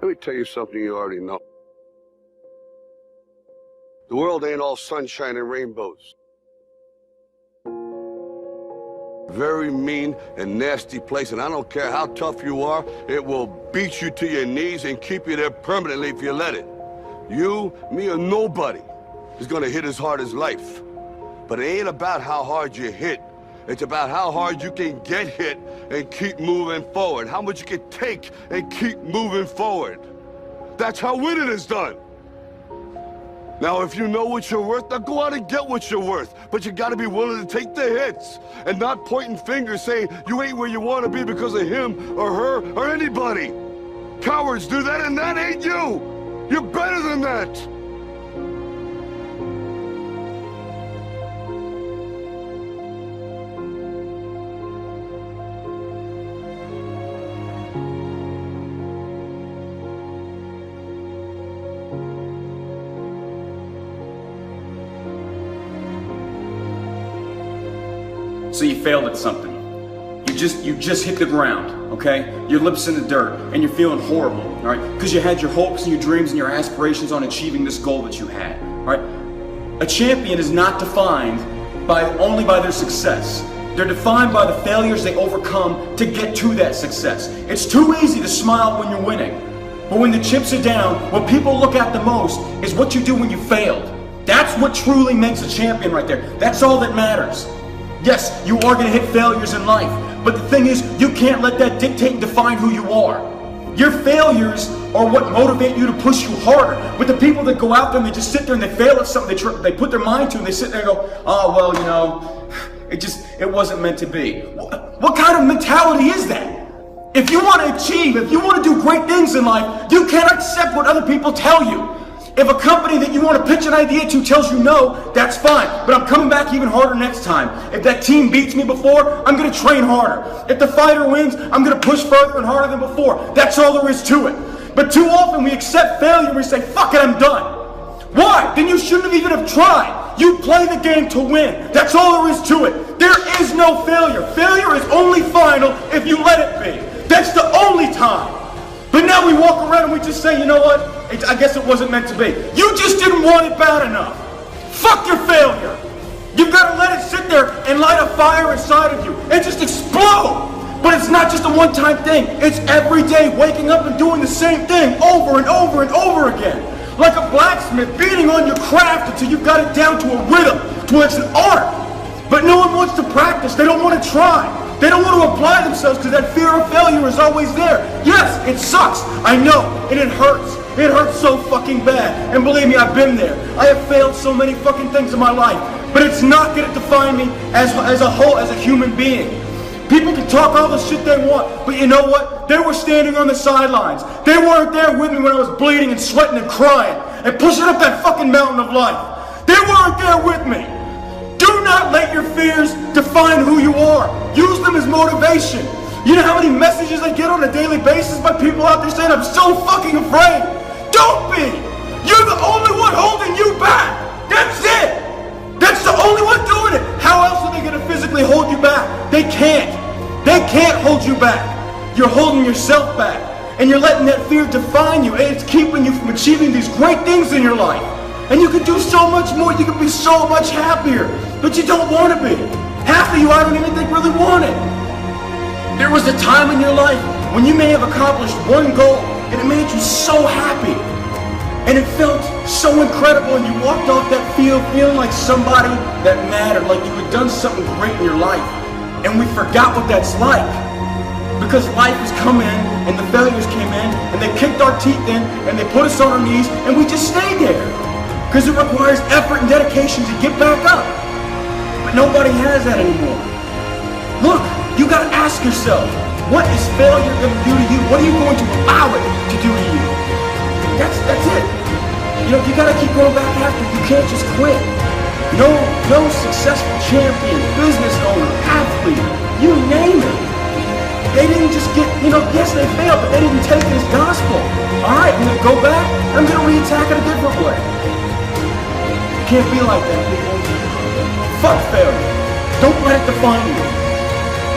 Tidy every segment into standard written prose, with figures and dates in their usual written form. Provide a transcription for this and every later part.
Let me tell you something you already know. The world ain't all sunshine and rainbows. Very mean and nasty place, and I don't care how tough you are, it will beat you to your knees and keep you there permanently if you let it. You, me, or nobody is gonna hit as hard as life. But it ain't about how hard you hit. It's about how hard you can get hit and keep moving forward. How much you can take and keep moving forward. That's how winning is done. Now, if you know what you're worth, now go out and get what you're worth. But you gotta be willing to take the hits and not pointing fingers saying you ain't where you wanna be because of him or her or anybody. Cowards do that, and that ain't you. You're better than that. So you failed at something. You just hit the ground, okay? Your lips in the dirt, and you're feeling horrible, all right? Because you had your hopes and your dreams and your aspirations on achieving this goal that you had, all right? A champion is not defined only by their success. They're defined by the failures they overcome to get to that success. It's too easy to smile when you're winning. But when the chips are down, what people look at the most is what you do when you failed. That's what truly makes a champion right there. That's all that matters. Yes, you are going to hit failures in life, but the thing is, you can't let that dictate and define who you are. Your failures are what motivate you to push you harder. But the people that go out there and they just sit there and they fail at something they put their mind to, and they sit there and go, oh, well, you know, it wasn't meant to be. What kind of mentality is that? If you want to achieve, if you want to do great things in life, you can't accept what other people tell you. If a company that you want to pitch an idea to tells you no, that's fine, but I'm coming back even harder next time. If that team beats me before, I'm going to train harder. If the fighter wins, I'm going to push further and harder than before. That's all there is to it. But too often we accept failure and we say, fuck it, I'm done. Why? Then you shouldn't have even have tried. You play the game to win. That's all there is to it. There is no failure. Failure is only final if you let it be. That's the only time. But now we walk around and we just say, you know what? I guess it wasn't meant to be. You just didn't want it bad enough. Fuck your failure. You've got to let it sit there and light a fire inside of you and just explode. But it's not just a one-time thing. It's every day waking up and doing the same thing over and over and over again. Like a blacksmith beating on your craft until you've got it down to a rhythm, to where it's an art. But no one wants to practice. They don't want to try. They don't want to apply themselves because that fear of failure is always there. Yes, it sucks. I know, and it hurts. It hurts so fucking bad. And believe me, I've been there. I have failed so many fucking things in my life. But it's not going to define me as a whole, as a human being. People can talk all the shit they want, but you know what? They were standing on the sidelines. They weren't there with me when I was bleeding and sweating and crying and pushing up that fucking mountain of life. They weren't there with me. Do not let your fears define who you are. Use them as motivation. You know how many messages I get on a daily basis by people out there saying, I'm so fucking afraid. Don't be. You're the only one holding you back. That's it. That's the only one doing it. How else are they going to physically hold you back? They can't. They can't hold you back. You're holding yourself back. And you're letting that fear define you. And it's keeping you from achieving these great things in your life. And you can do so much more. You can be so much happier. But you don't want to be. Half of you I don't even think really want it. There was a time in your life when you may have accomplished one goal and it made you so happy. And it felt so incredible and you walked off that field feeling like somebody that mattered, like you had done something great in your life. And we forgot what that's like. Because life has come in and the failures came in and they kicked our teeth in and they put us on our knees and we just stayed there. Because it requires effort and dedication to get back up. But nobody has that anymore. Look, you gotta ask yourself, what is failure gonna do to you? What are you going to allow it to do to you? That's it. You know, you gotta keep going back after. You can't just quit. No successful champion, business owner, athlete, you name it. They didn't just get, yes they failed, but they didn't take it as gospel. Alright, I'm gonna go back, I'm gonna re-attack it a different way. You can't be like that, people. Fuck failure. Don't let it define you.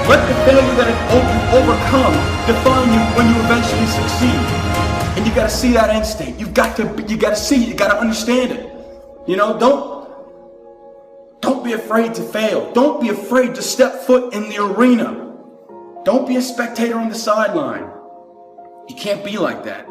Let the failure that you overcome define you when you eventually succeed. And you gotta see that end state. You gotta see it, you gotta understand it. You know, don't be afraid to fail. Don't be afraid to step foot in the arena. Don't be a spectator on the sideline. You can't be like that.